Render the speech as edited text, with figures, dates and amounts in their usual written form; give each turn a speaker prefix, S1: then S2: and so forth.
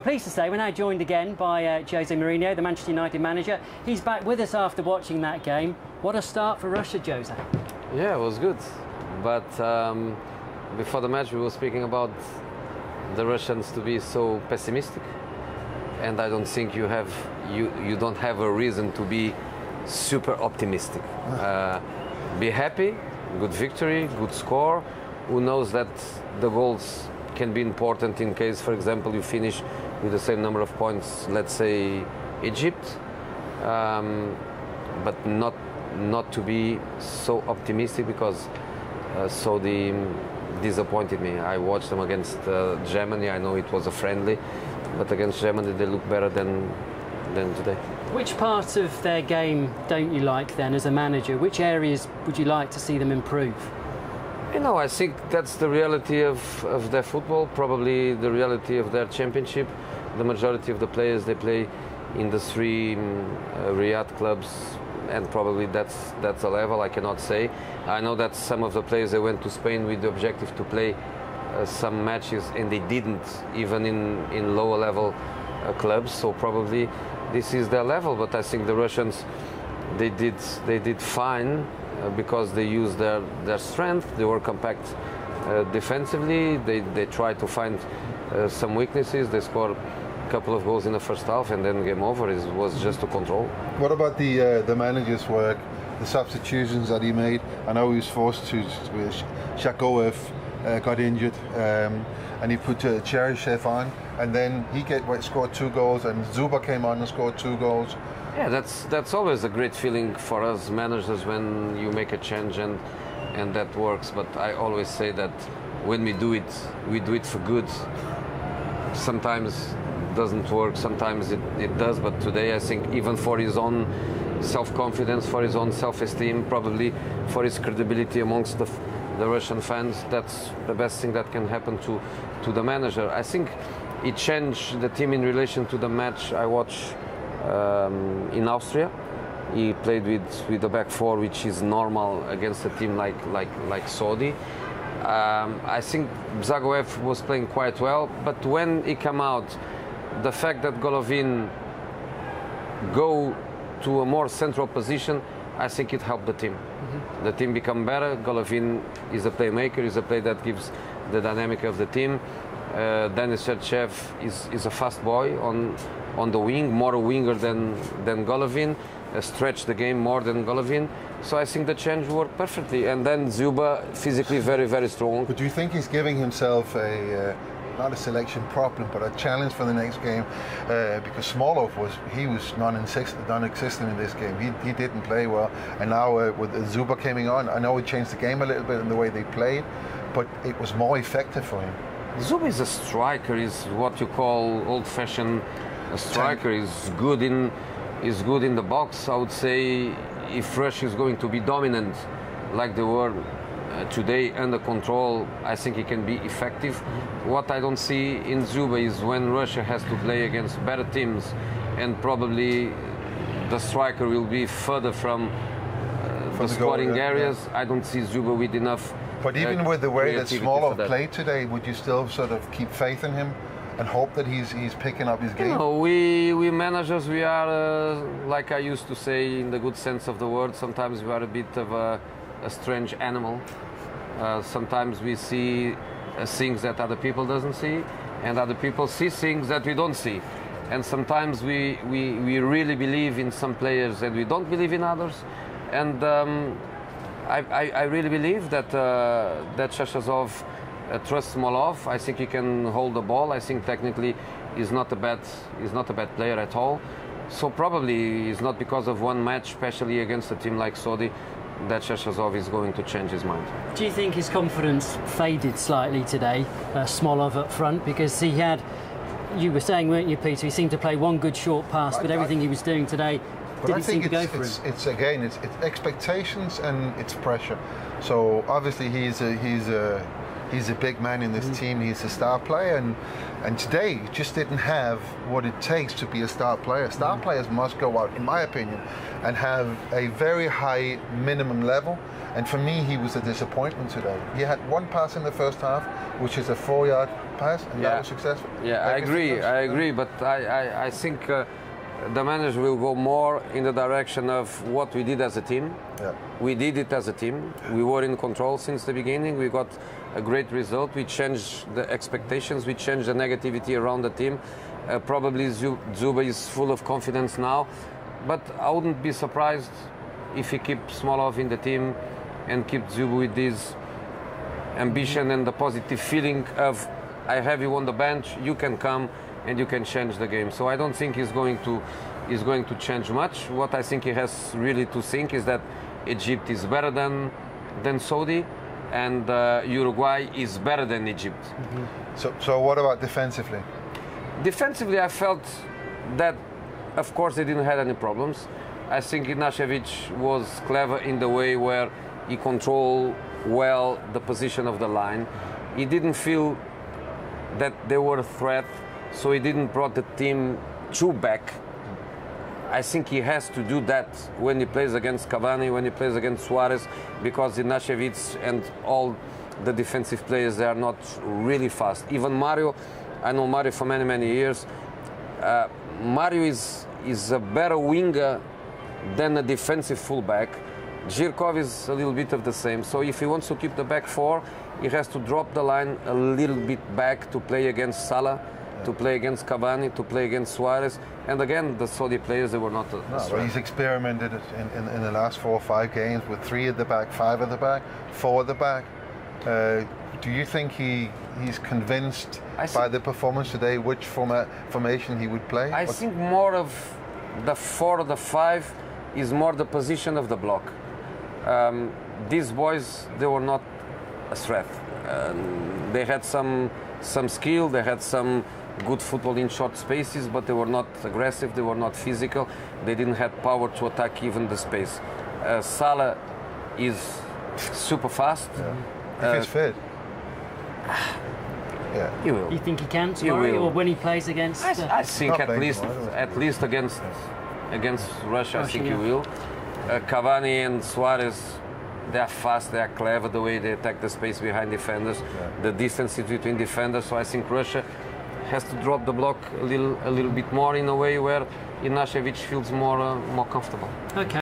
S1: Pleased to say we're now joined again by Jose Mourinho, the Manchester United manager. He's back with us after watching that game. What a start for Russia, Jose.
S2: Yeah, it was good. But before the match we were speaking about the Russians to be so pessimistic. And I don't think you don't have a reason to be super optimistic. Be happy, good victory, good score. Who knows that the goals can be important in case, for example, you finish with the same number of points, let's say Egypt, but not to be so optimistic because Saudi disappointed me. I watched them against Germany. I know it was a friendly, but against Germany they look better than today.
S1: Which parts of their game don't you like then as a manager? Which areas would you like to see them improve?
S2: You know, I think that's the reality of their football, probably the reality of their championship. The majority of the players, they play in the three Riyadh clubs, and probably that's a level I cannot say. I know that some of the players, they went to Spain with the objective to play some matches, and they didn't, even in lower level clubs, so probably this is their level. But I think the Russians, they did fine. Because they used their strength, they were compact defensively, they tried to find some weaknesses, they scored a couple of goals in the first half and then game over. It was just to control.
S3: What about the manager's work, the substitutions that he made? I know he was forced to, Shakoev got injured and he put Cheryshev on, and then he scored 2 goals, and Zuba came on and scored 2 goals.
S2: Yeah, that's always a great feeling for us managers when you make a change and that works. But I always say that when we do it for good. Sometimes it doesn't work, sometimes it does. But today I think even for his own self-confidence, for his own self-esteem, probably for his credibility amongst the Russian fans, that's the best thing that can happen to the manager. I think it changed the team in relation to the match I watched in Austria. He played with the back four, which is normal against a team like Saudi. I think Zagoev was playing quite well, but when he came out, the fact that Golovin go to a more central position, I think it helped the team. Mm-hmm. The team become better. Golovin is a playmaker, is a player that gives the dynamic of the team. Denis Cheryshev is a fast boy on the wing, more a winger than Golovin, stretch the game more than Golovin. So I think the change worked perfectly. And then Zuba, physically very, very strong.
S3: But do you think he's giving himself not a selection problem, but a challenge for the next game? Because Smolov was non-existent in this game. He didn't play well. And now with Zuba coming on, I know it changed the game a little bit in the way they played, but it was more effective for him.
S2: Zuba is a striker. Is what you call old-fashioned striker. Is good in the box. I would say if Russia is going to be dominant like they were today, under control, I think he can be effective. What I don't see in Zuba is when Russia has to play against better teams and probably the striker will be further from the scoring areas. Yeah. I don't see Zuba with enough.
S3: But even with the way that Smolov played today, would you still sort of keep faith in him and hope that he's picking up his game?
S2: You know, we managers, we are, like I used to say in the good sense of the word, sometimes we are a bit of a strange animal. Sometimes we see things that other people doesn't see, and other people see things that we don't see. And sometimes we really believe in some players and we don't believe in others. And I really believe that Cheryshev trusts Smolov. I think he can hold the ball. I think technically he's not a bad player at all. So probably it's not because of one match, especially against a team like Saudi, that Cheryshev is going to change his mind.
S1: Do you think his confidence faded slightly today, Smolov up front? Because he had, you were saying, weren't you, Peter, he seemed to play one good short pass, but everything he was doing today didn't seem to go for him.
S3: It's expectations and it's pressure. So obviously he's He's a big man in this team. He's a star player, and today he just didn't have what it takes to be a star player. Star players must go out, in my opinion, and have a very high minimum level. And for me, he was a disappointment today. He had one pass in the first half, which is a 4-yard pass, and that was successful.
S2: Yeah, I agree. But I think the manager will go more in the direction of what we did as a team.
S3: Yeah.
S2: We did it as a team. We were in control since the beginning. We got a great result. We changed the expectations. We changed the negativity around the team. Probably Dzyuba is full of confidence now, but I wouldn't be surprised if he keeps Smolov in the team and keep Dzyuba with this ambition and the positive feeling of, I have you on the bench, you can come and you can change the game. So I don't think he's going to change much. What I think he has really to think is that Egypt is better than Saudi, and Uruguay is better than Egypt.
S3: So what about defensively?
S2: Defensively, I felt that, of course, they didn't have any problems. I think Inašević was clever in the way where he controlled well the position of the line. He didn't feel that they were a threat, so he didn't brought the team too back. I think he has to do that when he plays against Cavani, when he plays against Suarez, because Inašević and all the defensive players, they are not really fast. Even Mario, I know Mario for many, many years. Mario is a better winger than a defensive fullback. Zhirkov is a little bit of the same. So if he wants to keep the back four, he has to drop the line a little bit back to play against Salah, to play against Cavani, to play against Suarez. And again, the Saudi players, they were not a
S3: but he's experimented in the last 4 or 5 games with 3 at the back, 5 at the back, 4 at the back. Do you think he's convinced by the performance today which formation he would play?
S2: I think more of the 4 or the 5 is more the position of the block. These boys, they were not a threat. They had some skill, they had some good football in short spaces, but they were not aggressive, they were not physical, they didn't have power to attack even the space. Salah is super fast.
S3: If he's fit.
S2: He will.
S1: You think he can tomorrow, or when he plays against?
S2: I think at least against Russia, I think he will. Cavani and Suarez, they are fast, they are clever the way they attack the space behind defenders, the distance between defenders. So I think Russia has to drop the block a little bit more in a way where Inašević feels more comfortable.
S1: Okay.